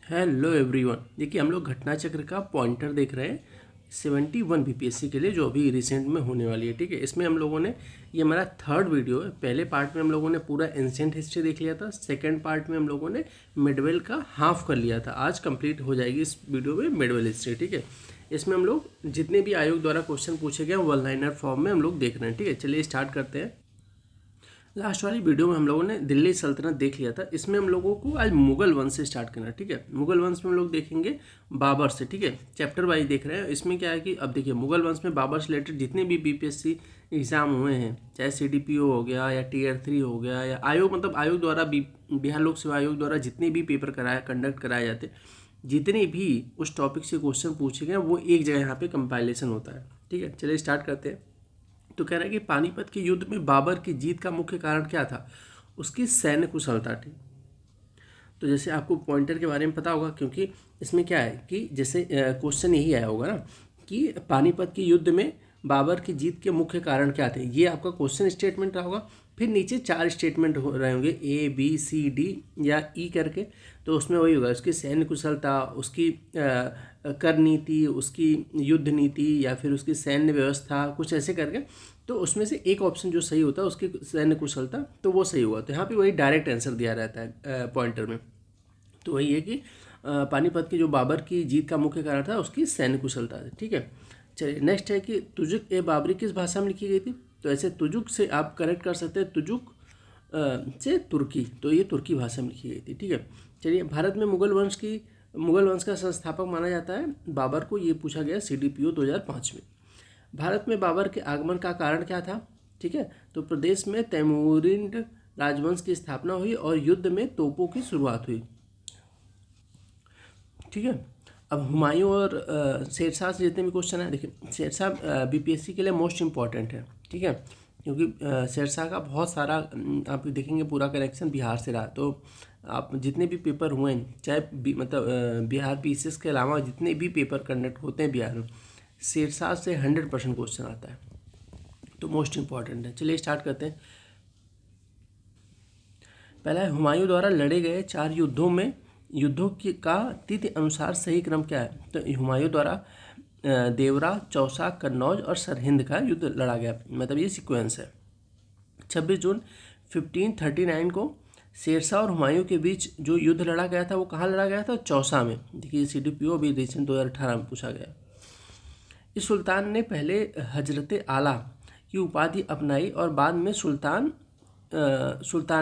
Hello everyone. देखिए हम लोग घटना चक्र का पॉइंटर देख रहे हैं 71 बीपीएससी के लिए, जो अभी रिसेंट में होने वाली है। ठीक है, इसमें हम लोगों ने, ये हमारा थर्ड वीडियो है। पहले पार्ट में हम लोगों ने पूरा एंशिएंट हिस्ट्री देख लिया था। सेकंड पार्ट में हम लोगों ने मिडवेल का हाफ कर लिया था। आज कंप्लीट हो जाएगी इस वीडियो में मिडवेल हिस्ट्री। ठीक है, इसमें हम लोग जितने भी आयोग द्वारा क्वेश्चन पूछे गए वन लाइनर फॉर्म में हम लोग देख रहे हैं। ठीक है, चलिए स्टार्ट करते हैं। लास्ट वाली वीडियो में हम लोगों ने दिल्ली सल्तनत देख लिया था। इसमें हम लोगों को आज मुगल वंश से स्टार्ट करना है। ठीक है, मुगल वंश में हम लोग देखेंगे बाबर से। ठीक है, चैप्टर वाइज देख रहे हैं। इसमें क्या है कि अब देखिए मुगल वंश में बाबर से रिलेटेड जितने भी बीपीएससी एग्जाम हुए हैं, चाहे सीडीपीओ हो गया या टीयर 3 हो गया या आयोग, मतलब आयोग द्वारा बिहार लोक सेवा आयोग द्वारा जितने भी पेपर कंडक्ट कराए जाते, जितने भी उस टॉपिक से क्वेश्चन पूछे गए वो एक जगह यहाँ पे कंपाइलेशन होता है। ठीक है, चलिए स्टार्ट करते हैं। तो कह रहा है कि पानीपत के युद्ध में बाबर की जीत का मुख्य कारण क्या था? उसकी सैन्य कुशलता थी। तो जैसे आपको पॉइंटर के बारे में पता होगा, क्योंकि इसमें क्या है कि जैसे क्वेश्चन यही आया होगा ना कि पानीपत के युद्ध में बाबर की जीत के मुख्य कारण क्या थे, ये आपका क्वेश्चन स्टेटमेंट रहा होगा। फिर नीचे 4 स्टेटमेंट हो रहे होंगे, ए बी सी डी या ई करके। तो उसमें वही होगा, उसकी सैन्य कुशलता, उसकी कर नीति, उसकी युद्ध नीति, या फिर उसकी सैन्य व्यवस्था, कुछ ऐसे करके। तो उसमें से एक ऑप्शन जो सही होता है उसकी सैन्य कुशलता, तो वो सही हुआ। तो यहाँ पे वही डायरेक्ट आंसर दिया रहता है पॉइंटर में। तो वही है कि पानीपत की जो बाबर की जीत का मुख्य कारण था उसकी सैन्य कुशलता थी। ठीक है, चलिए नेक्स्ट है कि तुजुक ए बाबरी किस भाषा में लिखी गई थी? तो ऐसे तुजुक से आप करेक्ट कर सकते हैं, तुजुक से तुर्की, तो ये तुर्की भाषा में लिखी गई थी। ठीक है, चलिए भारत में मुगल वंश का संस्थापक माना जाता है बाबर को, ये पूछा गया सीडीपीओ 2005 में। भारत में बाबर के आगमन का कारण क्या था? ठीक है, तो प्रदेश में तैमूरिद राजवंश की स्थापना हुई और युद्ध में तोपों की शुरुआत हुई। ठीक है, अब हुमायूं और शेरशाह से जितने भी क्वेश्चन है, देखिए शेरशाह बीपीएससी के लिए मोस्ट इम्पॉर्टेंट है। ठीक है, क्योंकि शेरशाह का बहुत सारा आप देखेंगे पूरा कनेक्शन बिहार से रहा। तो आप जितने भी पेपर हुए हैं, चाहे मतलब बिहार पीसीएस के अलावा जितने भी पेपर कंडक्ट होते हैं बिहार में, शेरशाह से 100% क्वेश्चन आता है। तो मोस्ट इम्पॉर्टेंट है। चलिए स्टार्ट करते हैं। पहला है, हुमायूं द्वारा लड़े गए 4 युद्धों का तिथि अनुसार सही क्रम क्या है? तो हुमायूं द्वारा देवरा, चौसा, कन्नौज और सरहिंद का युद्ध लड़ा गया, मतलब ये सीक्वेंस है। 26 जून 1539 को शेरशाह और हुमायूं के बीच जो युद्ध लड़ा गया था वो कहाँ लड़ा गया था? चौसा में। देखिए सीडीपीओ अभी रिसेंट 2018 में पूछा गया। इस सुल्तान ने पहले हजरत आला की उपाधि अपनाई और बाद में सुल्तान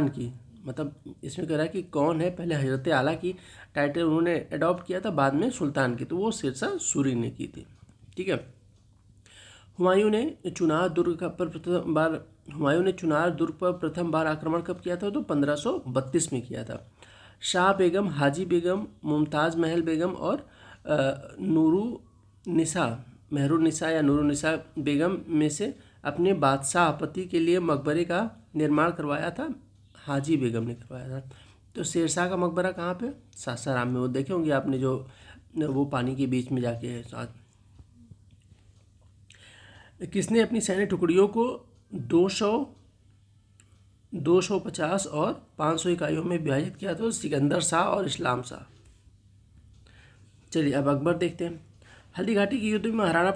की, मतलब इसमें कह रहा है कि कौन है, पहले हजरत आला की टाइटल उन्होंने अडॉप्ट किया था, बाद में सुल्तान की, तो वो शेरशाह सूरी ने की थी। ठीक है, हुमायूं ने चुनार दुर्ग पर प्रथम बार आक्रमण कब किया था? तो 1532 में किया था। शाह बेगम, हाजी बेगम, मुमताज़ महल बेगम और मेहरुन्निसा या नूरुन्निसा बेगम में से अपने बादशाह पति के लिए मकबरे का निर्माण करवाया था हाजी बेगम ने करवाया था। तो शेरशाह का मकबरा कहाँ पे? सासाराम में। वो देखे होंगे आपने, जो वो पानी के बीच में जाके है साथ। किसने अपनी सैन्य टुकड़ियों को 250 और 500 इकाइयों में विभाजित किया? तो सिकंदर शाह और इस्लाम शाह। चलिए अब अकबर देखते हैं। हल्दी घाटी के युद्ध में महाराणा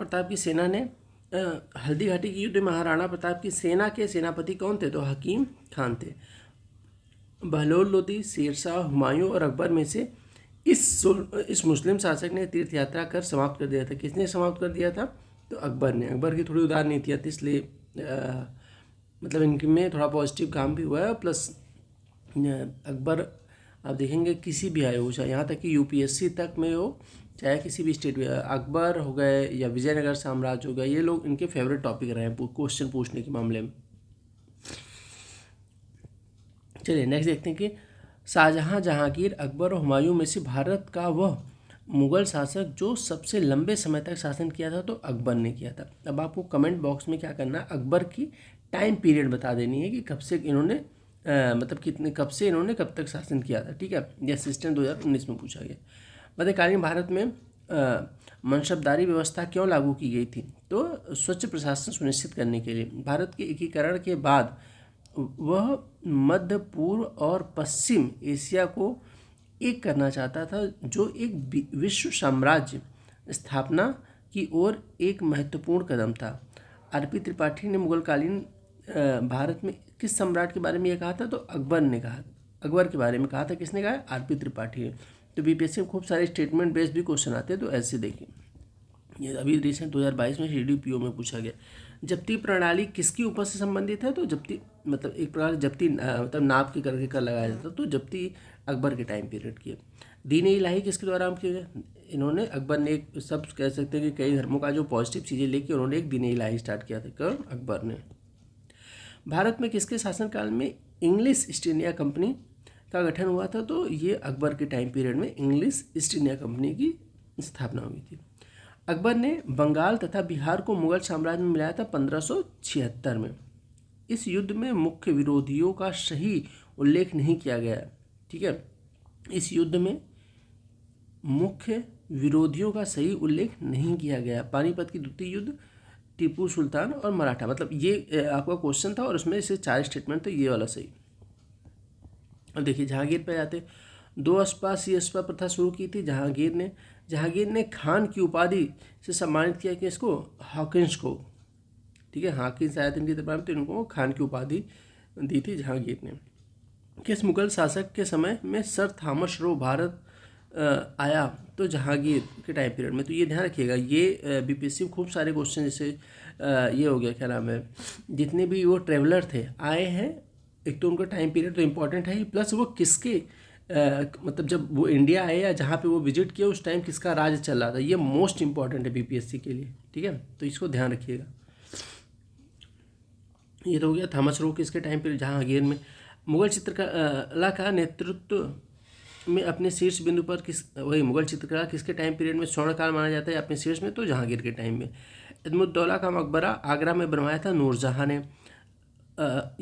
प्रताप की सेना के सेनापति कौन थे? तो हकीम खान थे। बहलोल लोदी, शेरशाह, हुमायूं और अकबर में से इस मुस्लिम शासक ने तीर्थ यात्रा कर समाप्त कर दिया था। किसने समाप्त कर दिया था? तो अकबर ने। अकबर की थोड़ी उदार नीतियाँ थी, इसलिए मतलब इनमें थोड़ा पॉजिटिव काम भी हुआ है। प्लस अकबर आप देखेंगे किसी भी आयोग, चाहे यहाँ तक कि यूपीएससी तक में हो, चाहे किसी भी स्टेट में, अकबर हो गए या विजयनगर साम्राज्य हो गया, ये लोग इनके फेवरेट टॉपिक रहे हैं क्वेश्चन पूछने के मामले में। चलिए नेक्स्ट देखते हैं कि शाहजहां, जहांगीर, अकबर और हुमायूं में से भारत का वह मुगल शासक जो सबसे लंबे समय तक शासन किया था, तो अकबर ने किया था। अब आपको कमेंट बॉक्स में क्या करना है, अकबर की टाइम पीरियड बता देनी है कि कब से इन्होंने कब से इन्होंने कब तक शासन किया था। ठीक है, यह सिस्टम 2019 में पूछा गया। मध्यकालीन भारत में मनसबदारी व्यवस्था क्यों लागू की गई थी? तो स्वच्छ प्रशासन सुनिश्चित करने के लिए। भारत के एकीकरण के बाद वह मध्य पूर्व और पश्चिम एशिया को एक करना चाहता था, जो एक विश्व साम्राज्य स्थापना की ओर एक महत्वपूर्ण कदम था। आरपी त्रिपाठी ने मुगलकालीन भारत में किस सम्राट के बारे में ये कहा था? तो अकबर ने कहा, अकबर के बारे में कहा था। किसने कहा? आरपी त्रिपाठी ने। तो बीपीएससी में खूब सारे स्टेटमेंट बेस्ड भी क्वेश्चन आते हैं, तो ऐसे देखिए। ये अभी रिसेंट 2022 में CDPO में पूछा गया। जब्ती प्रणाली किसकी उपज से संबंधित है? तो जब्ती मतलब एक प्रकार से जब्ती मतलब नाप के करके कर लगाया जाता, तो जब्ती अकबर के टाइम पीरियड की है। दीन इलाही किसके द्वारा हम किए गए? इन्होंने, अकबर ने एक, सब कह सकते हैं कि कई धर्मों का जो पॉजिटिव चीज़ें लेके उन्होंने एक दीन इलाही स्टार्ट किया था। कौन? अकबर ने। भारत में किसके शासनकाल में इंग्लिश ईस्ट इंडिया कंपनी का गठन हुआ था? तो ये अकबर के टाइम पीरियड में इंग्लिश ईस्ट इंडिया कंपनी की स्थापना हुई थी। अकबर ने बंगाल तथा बिहार को मुगल साम्राज्य में मिलाया था 1576 में। इस युद्ध में मुख्य विरोधियों का सही उल्लेख नहीं किया गया। ठीक है, इस युद्ध में मुख्य विरोधियों का सही उल्लेख नहीं किया गया। पानीपत की द्वितीय युद्ध, टीपू सुल्तान और मराठा, मतलब ये आपका क्वेश्चन था और उसमें से 4 स्टेटमेंट, तो ये वाला सही। अब देखिए जहांगीर पे जाते। 2 अस्पा सियस्पा प्रथा शुरू की थी जहांगीर ने खान की उपाधि से सम्मानित किया कि इसको हॉकिंस को। ठीक है, हॉकिंस आया था इनके दरबार में, तो इनको खान की उपाधि दी थी जहांगीर ने। किस मुगल शासक के समय में सर थॉमस रो भारत आया? तो जहांगीर के टाइम पीरियड में। तो ये ध्यान रखिएगा, ये बीपीएससी में खूब सारे क्वेश्चन, जैसे ये हो गया, क्या नाम है, जितने भी वो ट्रेवलर थे आए हैं, एक तो उनका टाइम पीरियड तो इम्पोर्टेंट है ही, प्लस वो किसके मतलब जब वो इंडिया आए या जहाँ पे वो विजिट किया उस टाइम किसका राज चल रहा था, ये मोस्ट इंपॉर्टेंट है बीपीएससी के लिए। ठीक है, तो इसको ध्यान रखिएगा। ये तो हो गया थॉमस रो किसके टाइम पीरियड, जहांगीर में। मुगल चित्रकला का नेतृत्व में अपने शीर्ष बिंदु पर वही मुगल चित्रकला किसके टाइम पीरियड में स्वर्णकाल माना जाता है अपने शीर्ष में? तो जहांगीर के टाइम में। इल्मुद्दौला का मकबरा आगरा में बनवाया था नूरजहाँ ने।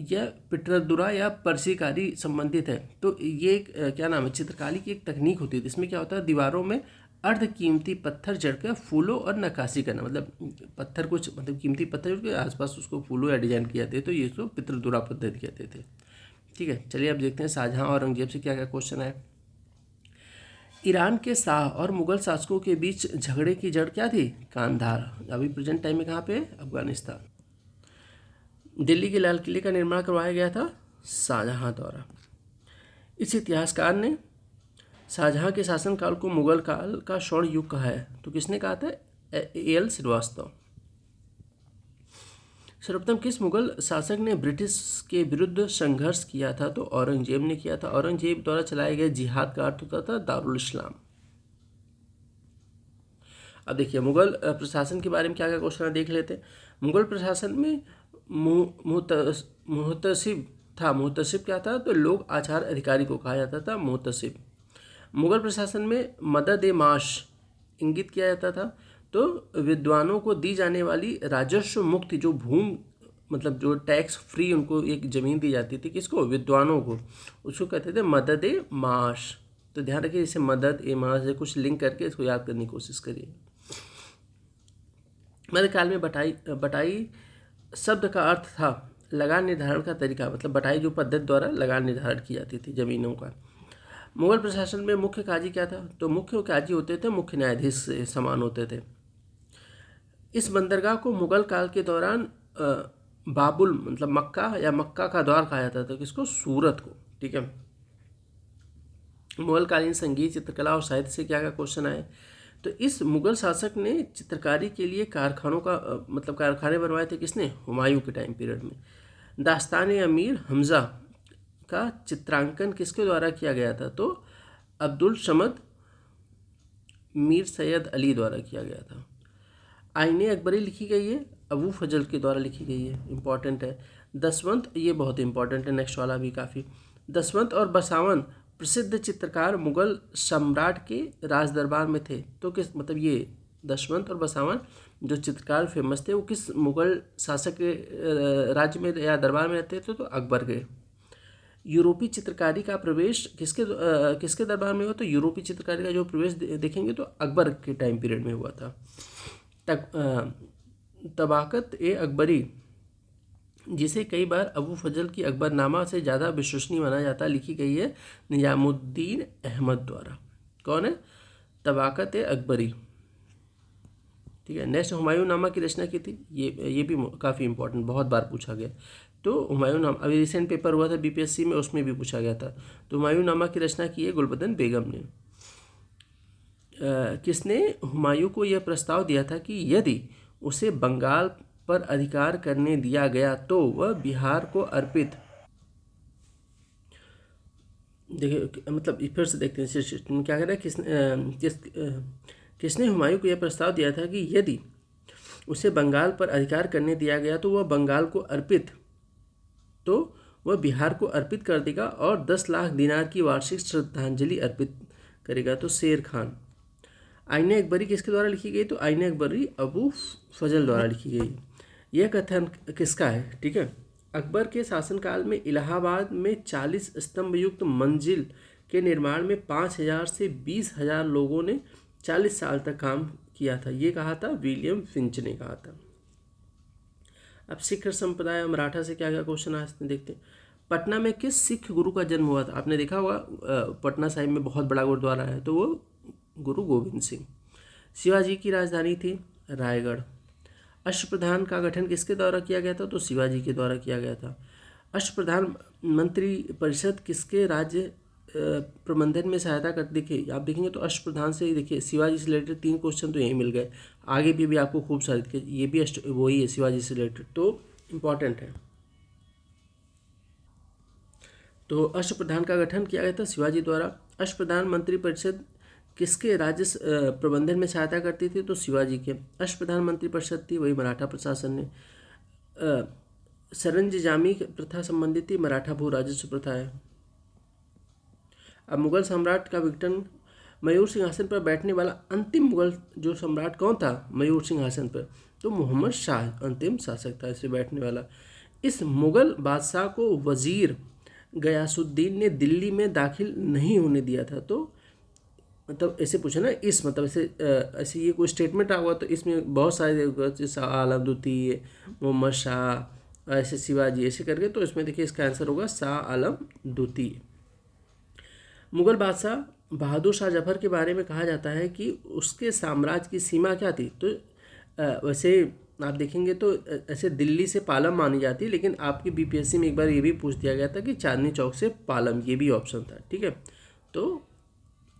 यह पिटरदुरा या परसीकारी संबंधित है। तो ये एक क्या नाम है, चित्रकारी की एक तकनीक होती है। इसमें क्या होता है, दीवारों में अर्ध कीमती पत्थर जड़कर फूलों और नक्काशी करना, मतलब पत्थर कुछ मतलब कीमती पत्थर के आसपास उसको फूलों या डिजाइन किया जाते, तो ये इसको पितृदुरा पद्धति कहते थे। ठीक है, चलिए अब देखते हैं शाहजहाँ और औरंगजेब से क्या क्या क्वेश्चन है। ईरान के शाह और मुगल शासकों के बीच झगड़े की जड़ क्या थी? कांधार। अभी प्रेजेंट टाइम में कहाँ पे? अफगानिस्तान। दिल्ली के लाल किले का निर्माण करवाया गया था शाहजहाँ द्वारा। इस इतिहासकार ने शाहजहाँ के शासनकाल को मुगल काल का स्वर्ण युग कहा है। तो किसने कहा था? AL श्रीवास्तव। सर्वप्रथम किस मुगल शासक ने ब्रिटिश के विरुद्ध संघर्ष किया था? तो औरंगजेब ने किया था। औरंगजेब द्वारा चलाए गए जिहाद का अर्थ होता था दारुल इस्लाम। अब देखिए मुगल प्रशासन के बारे में क्या क्या क्वेश्चन देख लेते हैं। मुगल प्रशासन में मुहतसिब था। मुहतसिब क्या था? तो लोक आचार अधिकारी को कहा जाता था मुहतसिब। मुगल प्रशासन में मदद ए माश इंगित किया जाता था। तो विद्वानों को दी जाने वाली राजस्व मुक्त जो भूमि, मतलब जो टैक्स फ्री उनको एक ज़मीन दी जाती थी, किसको? विद्वानों को, उसको कहते थे मदद ए माश। तो ध्यान रखिए, जैसे मदद ए माश से कुछ लिंक करके इसको याद करने की कोशिश करिए। मध्यकाल में बटाई शब्द का अर्थ था लगान निर्धारण का तरीका, मतलब बटाई जो पद्धति द्वारा लगान निर्धारण की जाती थी जमीनों का। मुगल प्रशासन में मुख्य काजी क्या था? तो मुख्य काजी होते थे मुख्य न्यायाधीश से समान होते थे। इस बंदरगाह को मुगल काल के दौरान बाबुल मतलब मक्का या मक्का का द्वार कहा जाता था। किसको? सूरत को। ठीक है, मुगलकालीन संगीत, चित्रकला और साहित्य से क्या क्या क्वेश्चन आए? तो इस मुगल शासक ने चित्रकारी के लिए कारखानों का मतलब कारखाने बनवाए थे। किसने? हुमायूं के टाइम पीरियड में। दास्तान अमीर हमजा का चित्रांकन किसके द्वारा किया गया था? तो अब्दुल समद मीर सैयद अली द्वारा किया गया था। आईने अकबरी लिखी गई है अबू फजल के द्वारा लिखी गई है, इंपॉर्टेंट है। दसवंत, ये बहुत इंपॉर्टेंट है, नेक्स्ट वाला भी काफ़ी। दसवंत और बसावन प्रसिद्ध चित्रकार मुगल सम्राट के राज दरबार में थे। तो किस मतलब ये दसवंत और बसावन जो चित्रकार फेमस थे वो किस मुगल शासक के राज्य में या दरबार में रहते थे? तो अकबर के। यूरोपीय चित्रकारी का प्रवेश किसके दरबार में हुआ? तो यूरोपीय चित्रकारी का जो प्रवेश देखेंगे तो अकबर के टाइम पीरियड में हुआ था। तबाकत ए अकबरी जिसे कई बार अबू फजल की अकबरनामा से ज़्यादा विश्वसनीय माना जाता है, लिखी गई है निजामुद्दीन अहमद द्वारा। कौन है? तबाकत अकबरी। ठीक है। नेक्स्ट, हुमायूं नामा की रचना की थी, ये भी काफ़ी इंपॉर्टेंट, बहुत बार पूछा गया। तो हुमायूं नामा अभी रिसेंट पेपर हुआ था बीपीएससी में, उसमें भी पूछा गया था। तो हुमायूं नामा की रचना की है गुलबदन बेगम ने। किसने हुमायूं को यह प्रस्ताव दिया था कि यदि उसे बंगाल पर अधिकार करने दिया गया तो वह बिहार को अर्पित, देखिए मतलब फिर से देखते हैं क्या कह रहा है, किसने हुमायूं को यह प्रस्ताव दिया था कि यदि उसे बंगाल पर अधिकार करने दिया गया तो वह बंगाल को अर्पित, तो वह बिहार को अर्पित कर देगा और 10 लाख दिनार की वार्षिक श्रद्धांजलि अर्पित करेगा। तो शेर खान। आईने अकबरी किसके द्वारा लिखी गई? तो आईने अकबरी अबू फजल द्वारा लिखी गई। यह कथन किसका है? ठीक है। अकबर के शासनकाल में इलाहाबाद में 40 स्तंभ युक्त मंजिल के निर्माण में 5,000 से 20,000 लोगों ने 40 साल तक काम किया था। ये कहा था विलियम फिंच ने कहा था। अब सिख संप्रदाय मराठा से क्या क्या क्वेश्चन आए इसमें देखते हैं। पटना में किस सिख गुरु का जन्म हुआ था? आपने देखा होगा पटना साहिब में बहुत बड़ा गुरुद्वारा है, तो वो गुरु गोविंद सिंह। शिवाजी की राजधानी थी रायगढ़। अष्टप्रधान का गठन किसके द्वारा किया गया था? तो शिवाजी के द्वारा किया गया था। अष्टप्रधान मंत्री परिषद किसके राज्य प्रबंधन में सहायता कर, देखिए आप देखेंगे तो अष्टप्रधान से ही, देखिए शिवाजी से रिलेटेड 3 क्वेश्चन तो यही मिल गए। आगे भी आपको खूब सारे दिखे, ये भी वही है शिवाजी से रिलेटेड, तो इम्पॉर्टेंट है। तो अष्टप्रधान का गठन किया गया था शिवाजी द्वारा। अष्टप्रधान मंत्री परिषद किसके राज्य प्रबंधन में सहायता करती थी? तो शिवाजी के। अष्टप्रधान मंत्री परिषद थी वही मराठा प्रशासन ने। सरंजामी प्रथा संबंधित थी, मराठा भू राजस्व प्रथा है। अब मुगल सम्राट का विघटन, मयूर सिंहासन पर बैठने वाला अंतिम मुगल जो सम्राट कौन था मयूर सिंहासन पर? तो मोहम्मद शाह अंतिम शासक था इसे बैठने वाला। इस मुगल बादशाह को वजीर गयासुद्दीन ने दिल्ली में दाखिल नहीं होने दिया था। तो मतलब ऐसे पूछे ना, इस मतलब ऐसे ये कोई स्टेटमेंट आ हुआ तो इसमें बहुत सारे शाह आलम द्वितीय, मोहम्मद शाह, ऐसे शिवाजी, ऐसे करके, तो इसमें देखिए इसका आंसर होगा शाह आलम द्वितीय। मुगल बादशाह बहादुर शाह जफर के बारे में कहा जाता है कि उसके साम्राज्य की सीमा क्या थी? तो वैसे आप देखेंगे तो ऐसे दिल्ली से पालम मानी जाती है, लेकिन आपकी बीपीएससी में एक बार ये भी पूछ दिया गया था कि चांदनी चौक से पालम, ये भी ऑप्शन था। ठीक है। तो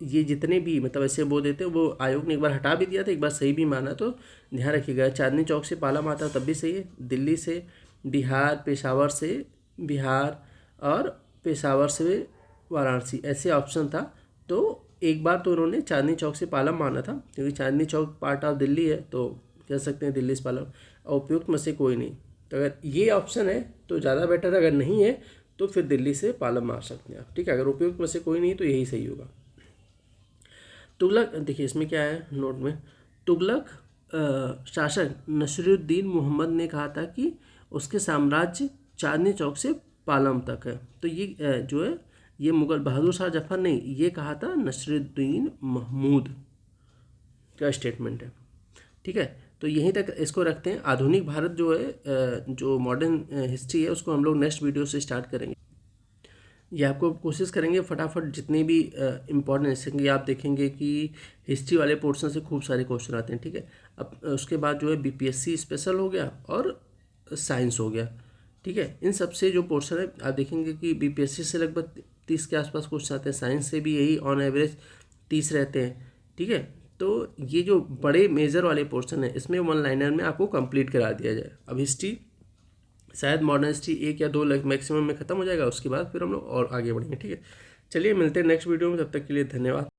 ये जितने भी मतलब ऐसे वो देते हैं, वो आयोग ने एक बार हटा भी दिया था, एक बार सही भी माना, तो ध्यान रखिएगा। चांदनी चौक से पालम आता तब भी सही है। दिल्ली से, बिहार, पेशावर से बिहार, और पेशावर से वाराणसी, ऐसे ऑप्शन था। तो एक बार तो उन्होंने चांदनी चौक से पालम माना था, क्योंकि चांदनी चौक पार्ट ऑफ दिल्ली है, तो कह सकते हैं दिल्ली से पालम, और उपयुक्त में से कोई नहीं। तो अगर ये ऑप्शन है तो ज़्यादा बेटर, अगर नहीं है तो फिर दिल्ली से पालम मार सकते हैं आप। ठीक है। अगर उपयुक्त में से कोई नहीं तो यही सही होगा। तुगलक, देखिए इसमें क्या है नोट में, तुगलक शासक नसरुद्दीन मोहम्मद ने कहा था कि उसके साम्राज्य चांदनी चौक से पालम तक है। तो ये जो है ये मुगल बहादुर शाह जफर ने ये कहा था, नसरुद्दीन महमूद का स्टेटमेंट है। ठीक है। तो यहीं तक इसको रखते हैं। आधुनिक भारत जो है, जो मॉडर्न हिस्ट्री है, उसको हम लोग नेक्स्ट वीडियो से स्टार्ट करेंगे। ये आपको कोशिश करेंगे फटाफट जितने भी इम्पोर्टेंट हिस्से, आप देखेंगे कि हिस्ट्री वाले पोर्शन से खूब सारे क्वेश्चन आते हैं। ठीक है। अब उसके बाद जो है बीपीएससी स्पेशल हो गया और साइंस हो गया। ठीक है। इन सब से जो पोर्शन है आप देखेंगे कि बीपीएससी से लगभग 30 के आसपास क्वेश्चन आते हैं, साइंस से भी यही ऑन एवरेज 30 रहते हैं। ठीक है। तो ये जो बड़े मेजर वाले पोर्शन है इसमें 1 लाइनर में आपको कंप्लीट करा दिया जाए। अब हिस्ट्री शायद मॉडर्न हिस्ट्री 1 या 2 मैक्सिमम में ख़त्म हो जाएगा, उसके बाद फिर हम लोग और आगे बढ़ेंगे। ठीक है। चलिए मिलते हैं नेक्स्ट वीडियो में, तब तक के लिए धन्यवाद।